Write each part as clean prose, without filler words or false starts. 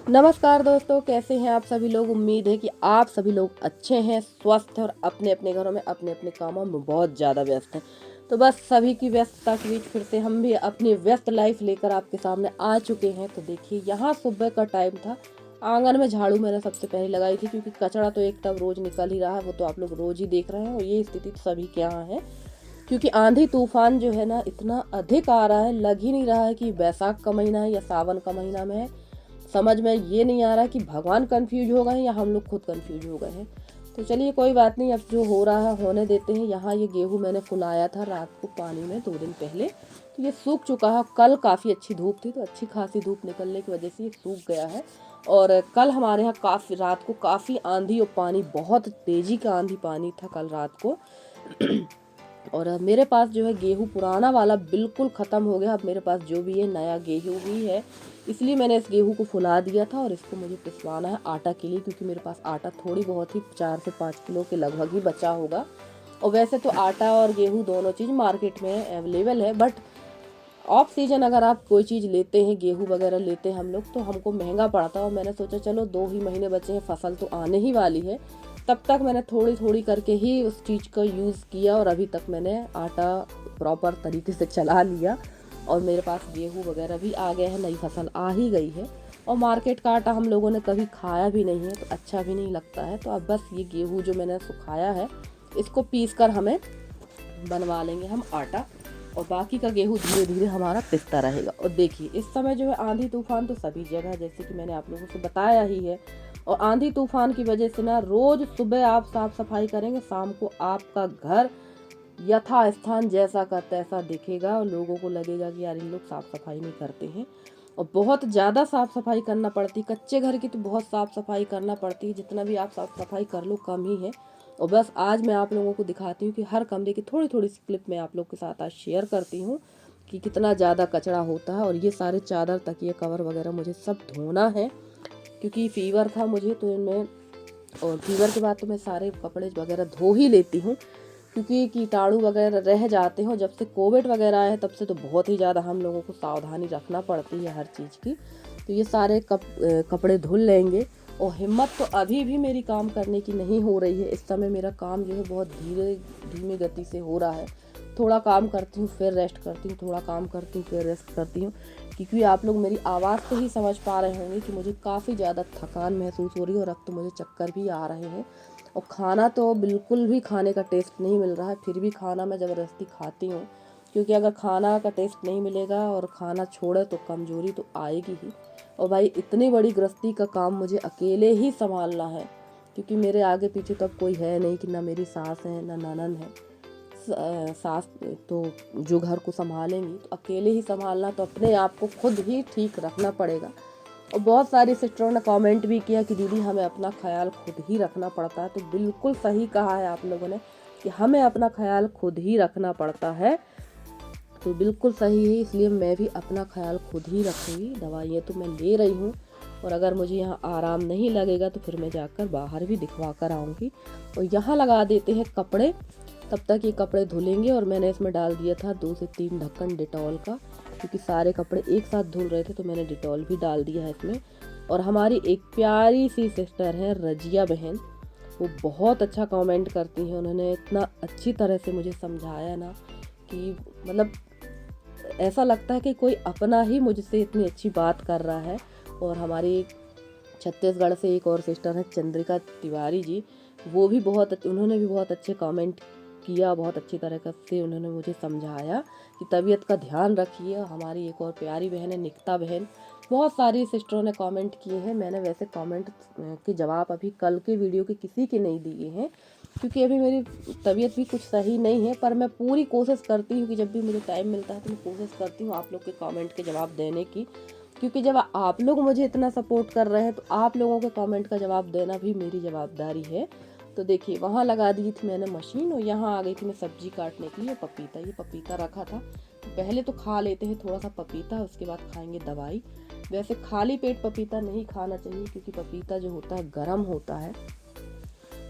नमस्कार दोस्तों, कैसे हैं आप सभी लोग। उम्मीद है कि आप सभी लोग अच्छे हैं, स्वस्थ हैं और अपने अपने घरों में अपने अपने कामों में बहुत ज़्यादा व्यस्त हैं। तो बस सभी की व्यस्तता के बीच फिर से हम भी अपनी व्यस्त लाइफ लेकर आपके सामने आ चुके हैं। तो देखिए, यहाँ सुबह का टाइम था। आंगन में झाड़ू मैंने सबसे पहले लगाई थी, क्योंकि कचरा तो एक टब रोज निकल ही रहा है, वो तो आप लोग रोज ही देख रहे हैं। और ये स्थिति तो सभी के यहाँ है, क्योंकि आंधी तूफान जो है ना इतना अधिक आ रहा है, लग ही नहीं रहा है कि बैसाख का महीना है या सावन का महीना में है। समझ में ये नहीं आ रहा कि भगवान कंफ्यूज हो गए हैं या हम लोग खुद कंफ्यूज हो गए हैं। तो चलिए कोई बात नहीं, अब जो हो रहा है होने देते हैं। यहाँ ये गेहूं मैंने फुलाया था रात को पानी में 2 दिन पहले, तो ये सूख चुका है। कल काफ़ी अच्छी धूप थी, तो अच्छी खासी धूप निकलने की वजह से ये सूख गया है। और कल हमारे यहाँ काफ़ी रात को काफ़ी आंधी और पानी, बहुत तेज़ी का आंधी पानी था कल रात को। और मेरे पास जो है गेहूँ पुराना वाला बिल्कुल ख़त्म हो गया। अब मेरे पास जो भी है नया गेहूँ ही है, इसलिए मैंने इस गेहूँ को फुला दिया था। और इसको मुझे पिसवाना है आटा के लिए, क्योंकि मेरे पास आटा थोड़ी बहुत ही 4 से 5 किलो के लगभग ही बचा होगा। और वैसे तो आटा और गेहूँ दोनों चीज़ मार्केट में अवेलेबल है, बट ऑफ सीजन अगर आप कोई चीज़ लेते हैं, गेहूँ वगैरह लेते हैं हम लोग, तो हमको महंगा पड़ता है। और मैंने सोचा चलो 2 ही महीने बचे हैं, फसल तो आने ही वाली है, तब तक मैंने थोड़ी थोड़ी करके ही उस चीज़ का यूज़ किया। और अभी तक मैंने आटा प्रॉपर तरीके से चला लिया। और मेरे पास गेहूँ वगैरह भी आ गए हैं, नई फसल आ ही गई है। और मार्केट का आटा हम लोगों ने कभी खाया भी नहीं है, तो अच्छा भी नहीं लगता है। तो अब बस ये गेहूँ जो मैंने सुखाया है, इसको पीस कर हमें बनवा लेंगे हम आटा। और बाकी का गेहूँ धीरे धीरे हमारा पिसता रहेगा। और देखिए, इस समय जो है आंधी तूफान तो सभी जगह, जैसे कि मैंने आप लोगों से बताया ही है। और आंधी तूफान की वजह से ना रोज सुबह आप साफ सफाई करेंगे, शाम को आपका घर यथा स्थान जैसा का तैसा दिखेगा। और लोगों को लगेगा कि यार इन लोग साफ सफाई नहीं करते हैं। और बहुत ज़्यादा साफ सफाई करना पड़ती है, कच्चे घर की तो बहुत साफ सफाई करना पड़ती है। जितना भी आप साफ सफाई कर लो कम ही है। और बस आज मैं आप लोगों को दिखाती हूँ कि हर कमरे की थोड़ी थोड़ी सी क्लिप मैं आप लोग के साथ आज शेयर करती हूँ कि कितना ज़्यादा कचरा होता है। और ये सारे चादर तकिए कवर वगैरह मुझे सब धोना है, क्योंकि फीवर था मुझे, तो इनमें और फीवर के बाद तो मैं सारे कपड़े वगैरह धो ही लेती हूँ, क्योंकि कीटाणु वगैरह रह जाते हैं। जब से कोविड वगैरह आए तब से तो बहुत ही ज़्यादा हम लोगों को सावधानी रखना पड़ती है हर चीज़ की। तो ये सारे कपड़े धुल लेंगे। और हिम्मत तो अभी भी मेरी काम करने की नहीं हो रही है। इस समय मेरा काम जो है बहुत धीमी गति से हो रहा है। थोड़ा काम करती हूँ फिर रेस्ट करती हूँ, थोड़ा काम करती हूँ फिर रेस्ट करती हूँ, क्योंकि आप लोग मेरी आवाज़ से ही समझ पा रहे होंगे कि मुझे काफ़ी ज़्यादा थकान महसूस हो रही है। और अब तो मुझे चक्कर भी आ रहे हैं। और खाना तो बिल्कुल भी खाने का टेस्ट नहीं मिल रहा है, फिर भी खाना मैं ज़बरदस्ती खाती हूँ, क्योंकि अगर खाना का टेस्ट नहीं मिलेगा और खाना छोड़े तो कमज़ोरी तो आएगी ही। और भाई इतनी बड़ी गृहस्थी का काम मुझे अकेले ही संभालना है, क्योंकि मेरे आगे पीछे तो अब कोई है नहीं, कि ना मेरी सास है ना ननद है। सास तो जो घर को संभालेंगी, तो अकेले ही संभालना, तो अपने आप को खुद ही ठीक रखना पड़ेगा। और बहुत सारी सिस्टरों ने कमेंट भी किया कि दीदी हमें अपना ख्याल खुद ही रखना पड़ता है। तो बिल्कुल सही कहा है आप लोगों ने कि हमें अपना ख्याल खुद ही रखना पड़ता है। तो बिल्कुल सही है, इसलिए मैं भी अपना ख्याल खुद ही रखूँगी। दवाइयाँ तो मैं ले रही हूँ, और अगर मुझे यहाँ आराम नहीं लगेगा तो फिर मैं जाकर बाहर भी दिखवा कर आऊँगी। और यहाँ लगा देते हैं कपड़े, तब तक ये कपड़े धुलेंगे। और मैंने इसमें डाल दिया था 2 से 3 ढक्कन डिटॉल का, क्योंकि सारे कपड़े एक साथ धुल रहे थे, तो मैंने डिटॉल भी डाल दिया है इसमें। और हमारी एक प्यारी सी सिस्टर है रजिया बहन, वो बहुत अच्छा कमेंट करती हैं। उन्होंने इतना अच्छी तरह से मुझे समझाया ना कि मतलब ऐसा लगता है कि कोई अपना ही मुझसे इतनी अच्छी बात कर रहा है। और हमारी छत्तीसगढ़ से एक और सिस्टर है चंद्रिका तिवारी जी, वो भी उन्होंने भी बहुत अच्छे कमेंट किया, बहुत अच्छी तरह से उन्होंने मुझे समझाया कि तबीयत का ध्यान रखिए। हमारी एक और प्यारी बहन है निकिता बहन, बहुत सारी सिस्टरों ने कमेंट किए हैं। मैंने वैसे कमेंट के जवाब अभी कल के वीडियो के किसी के नहीं दिए हैं, क्योंकि अभी मेरी तबीयत भी कुछ सही नहीं है। पर मैं पूरी कोशिश करती हूँ कि जब भी मुझे टाइम मिलता है तो मैं कोशिश करती हूँ आप लोग के कमेंट के जवाब देने की, क्योंकि जब आप लोग मुझे इतना सपोर्ट कर रहे हैं तो आप लोगों के कमेंट का जवाब देना भी मेरी जवाबदारी है। तो देखिए, वहाँ लगा दी थी मैंने मशीन, और यहाँ आ गई थी मैं सब्जी काटने के लिए। पपीता, ये पपीता रखा था, तो पहले तो खा लेते हैं थोड़ा सा पपीता, उसके बाद खाएंगे दवाई। वैसे खाली पेट पपीता नहीं खाना चाहिए, क्योंकि पपीता जो होता है गर्म होता है।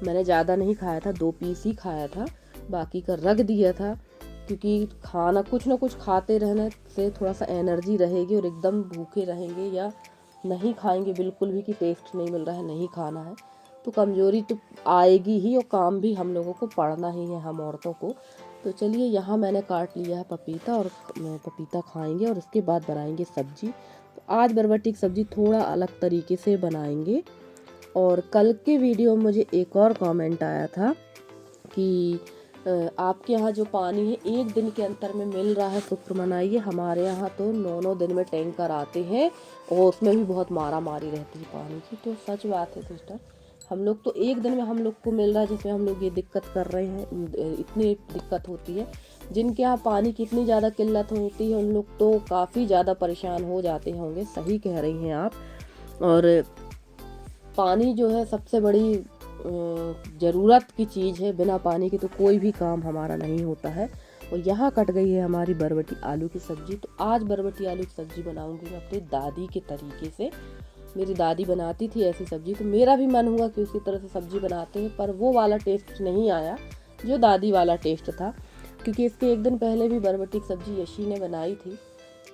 मैंने ज़्यादा नहीं खाया था, 2 पीस ही खाया था, बाकी का रख दिया था, क्योंकि खाना कुछ ना कुछ खाते रहने से थोड़ा सा एनर्जी रहेगी। और एकदम भूखे रहेंगे या नहीं खाएंगे बिल्कुल भी कि टेस्ट नहीं मिल रहा है, नहीं खाना है, तो कमज़ोरी तो आएगी ही और काम भी हम लोगों को पड़ना ही है, हम औरतों को। तो चलिए यहाँ मैंने काट लिया है पपीता और पपीता खाएंगे और उसके बाद बनाएंगे सब्जी। तो आज बरबटी की सब्ज़ी थोड़ा अलग तरीके से बनाएंगे। और कल के वीडियो में मुझे एक और कमेंट आया था कि आपके यहाँ जो पानी है 1 दिन के अंतर में मिल रहा है, शुक्र मनाइए। हमारे यहाँ तो 9 दिन में टैंकर आते हैं और उसमें भी बहुत मारा मारी रहती है पानी की। तो सच बात है सिस्टर, हम लोग तो 1 दिन में हम लोग को मिल रहा है, जिसमें हम लोग ये दिक्कत कर रहे हैं, इतनी दिक्कत होती है। जिनके यहाँ पानी की इतनी ज़्यादा किल्लत होती है उन लोग तो काफ़ी ज़्यादा परेशान हो जाते होंगे। सही कह रही हैं आप। और पानी जो है सबसे बड़ी ज़रूरत की चीज़ है, बिना पानी के तो कोई भी काम हमारा नहीं होता है। और यहाँ कट गई है हमारी बरबटी आलू की सब्ज़ी। तो आज बरबटी आलू की सब्ज़ी बनाऊंगी मैं अपनी दादी के तरीके से। मेरी दादी बनाती थी ऐसी सब्ज़ी, तो मेरा भी मन हुआ कि उसी तरह से सब्ज़ी बनाते हैं, पर वो वाला टेस्ट नहीं आया जो दादी वाला टेस्ट था। क्योंकि इसके 1 दिन पहले भी बरबटी की सब्ज़ी यशी ने बनाई थी,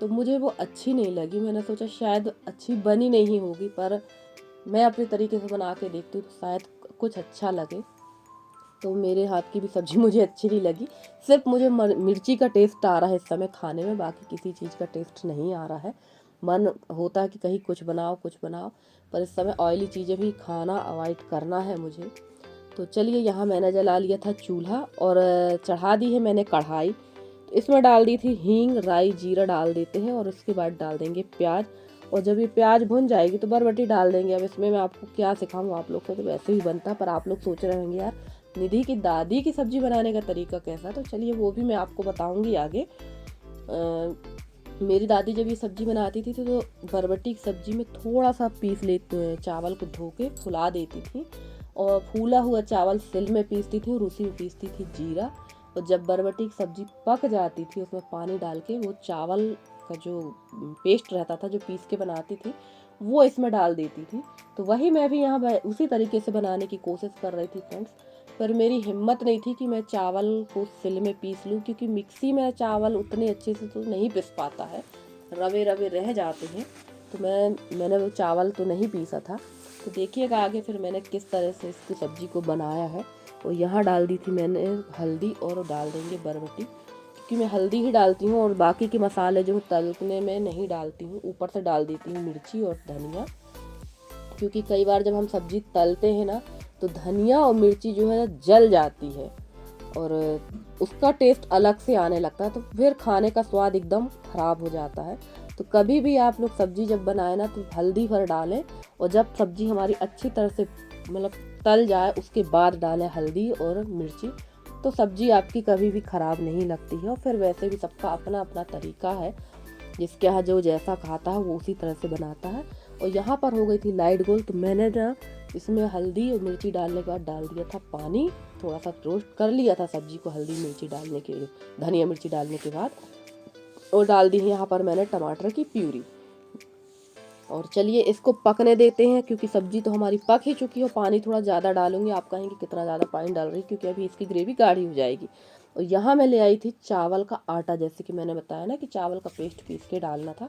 तो मुझे वो अच्छी नहीं लगी। मैंने सोचा शायद अच्छी बनी नहीं होगी, पर मैं अपने तरीके से बना के देखती हूँ तो शायद कुछ अच्छा लगे। तो मेरे हाथ की भी सब्ज़ी मुझे अच्छी नहीं लगी। सिर्फ मुझे मिर्ची का टेस्ट आ रहा है इस समय खाने में, बाकी किसी चीज़ का टेस्ट नहीं आ रहा है। मन होता है कि कहीं कुछ बनाओ, पर इस समय ऑयली चीज़ें भी खाना अवॉइड करना है मुझे। तो चलिए यहाँ मैंने जला लिया था चूल्हा और चढ़ा दी है मैंने कढ़ाई। तो इसमें डाल दी थी हींग, राई, जीरा डाल देते हैं और उसके बाद डाल देंगे प्याज। और जब ये प्याज भुन जाएगी तो बरबटी डाल देंगे। अब इसमें मैं आपको क्या सिखाऊं, आप लोग को तो वैसे ही बनता, पर आप लोग सोच रहे होंगे यार निधि की दादी की सब्जी बनाने का तरीका कैसा। तो चलिए वो भी मैं आपको बताऊंगी आगे। मेरी दादी जब ये सब्जी बनाती थी तो बरबटी की सब्जी में थोड़ा सा पीस लेते, चावल को धो के फुला देती थी और फूला हुआ चावल सिल में पीसती थी और उसी में पीसती थी जीरा। और जब बरबटी की सब्जी पक जाती थी उसमें पानी डाल के वो चावल का जो पेस्ट रहता था जो पीस के बनाती थी वो इसमें डाल देती थी। तो वही मैं भी यहाँ उसी तरीके से बनाने की कोशिश कर रही थी फ्रेंड्स, पर मेरी हिम्मत नहीं थी कि मैं चावल को सिल में पीस लूँ, क्योंकि मिक्सी में चावल उतने अच्छे से तो नहीं पिस पाता है, रवे रवे रह जाते हैं। तो मैंने वो चावल तो नहीं पीसा था। तो देखिएगा आगे फिर मैंने किस तरह से इसकी सब्जी को बनाया है। और यहाँ डाल दी थी मैंने हल्दी और डाल देंगे बरबटी, क्योंकि मैं हल्दी ही डालती हूँ और बाकी के मसाले जो तलने में नहीं डालती हूँ। ऊपर से डाल देती हूँ मिर्ची और धनिया, क्योंकि कई बार जब हम सब्जी तलते हैं ना तो धनिया और मिर्ची जो है जल जाती है और उसका टेस्ट अलग से आने लगता है, तो फिर खाने का स्वाद एकदम खराब हो जाता है। तो कभी भी आप लोग सब्जी जब बनाए ना तो हल्दी भर डालें और जब सब्जी हमारी अच्छी तरह से मतलब तल जाए उसके बाद डालें हल्दी और मिर्ची। तो सब्जी आपकी कभी भी ख़राब नहीं लगती है। और फिर वैसे भी सबका अपना अपना तरीका है, जिसके यहाँ जो जैसा खाता है वो उसी तरह से बनाता है। और यहाँ पर हो गई थी लाइट गोल, तो मैंने ना इसमें हल्दी और मिर्ची डालने के बाद डाल दिया था पानी। थोड़ा सा रोस्ट कर लिया था सब्जी को हल्दी मिर्ची डालने के, धनिया मिर्ची डालने के बाद, और डाल दी यहाँ पर मैंने टमाटर की प्यूरी। और चलिए इसको पकने देते हैं, क्योंकि सब्जी तो हमारी पक ही चुकी है। पानी थोड़ा ज़्यादा डालूंगी, आप कहेंगे कितना ज़्यादा पानी डाल रही, क्योंकि अभी इसकी ग्रेवी गाढ़ी हो जाएगी। और यहाँ मैं ले आई थी चावल का आटा, जैसे कि मैंने बताया ना कि चावल का पेस्ट पीस के डालना था।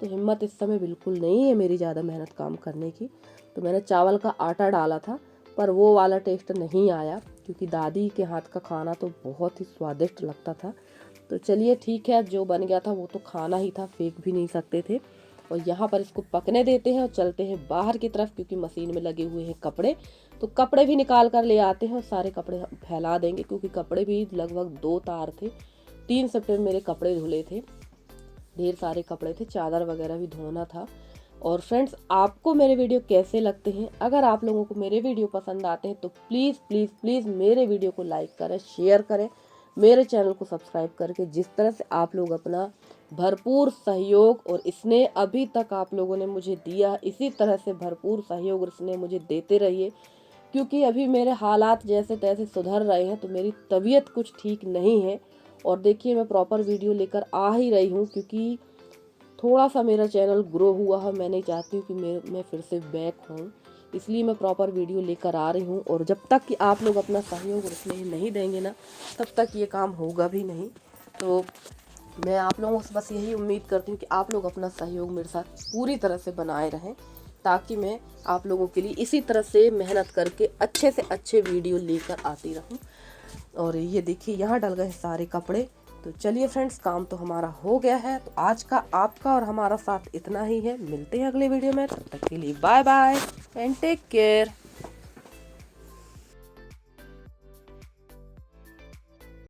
तो हिम्मत इस समय बिल्कुल नहीं है मेरी ज़्यादा मेहनत काम करने की, तो मैंने चावल का आटा डाला था, पर वो वाला टेस्ट नहीं आया, क्योंकि दादी के हाथ का खाना तो बहुत ही स्वादिष्ट लगता था। तो चलिए ठीक है, जो बन गया था वो तो खाना ही था, फेंक भी नहीं सकते थे। और यहाँ पर इसको पकने देते हैं और चलते हैं बाहर की तरफ, क्योंकि मशीन में लगे हुए हैं कपड़े। तो कपड़े भी निकाल कर ले आते हैं और सारे कपड़े फैला देंगे, क्योंकि कपड़े भी लगभग 2 तार थे। 3 शिफ्ट में मेरे कपड़े धुले थे, ढेर सारे कपड़े थे, चादर वगैरह भी धोना था। और फ्रेंड्स आपको मेरे वीडियो कैसे लगते हैं, अगर आप लोगों को मेरे वीडियो पसंद आते हैं तो प्लीज़ प्लीज़ प्लीज़ मेरे वीडियो को लाइक करें, शेयर करें, मेरे चैनल को सब्सक्राइब करके। जिस तरह से आप लोग अपना भरपूर सहयोग और स्नेह अभी तक आप लोगों ने मुझे दिया, इसी तरह से भरपूर सहयोग और स्नेह मुझे देते रहिए, क्योंकि अभी मेरे हालात जैसे तैसे सुधर रहे हैं, तो मेरी तबीयत कुछ ठीक नहीं है। और देखिए मैं प्रॉपर वीडियो लेकर आ ही रही हूँ, क्योंकि थोड़ा सा मेरा चैनल ग्रो हुआ है। मैं नहीं चाहती हूँ कि मैं फिर से बैक हूँ, इसलिए मैं प्रॉपर वीडियो लेकर आ रही हूँ। और जब तक कि आप लोग अपना सहयोग और स्नेह नहीं देंगे ना, तब तक ये काम होगा भी नहीं। तो मैं आप लोगों से बस यही उम्मीद करती हूँ कि आप लोग अपना सहयोग मेरे साथ पूरी तरह से बनाए रहें, ताकि मैं आप लोगों के लिए इसी तरह से मेहनत करके अच्छे से अच्छे वीडियो लेकर आती रहूँ। और ये देखिए यहाँ डल गए सारे कपड़े। तो चलिए फ्रेंड्स, काम तो हमारा हो गया है। तो आज का आपका और हमारा साथ इतना ही है। मिलते हैं अगले वीडियो में, तब तक के लिए bye bye and take care.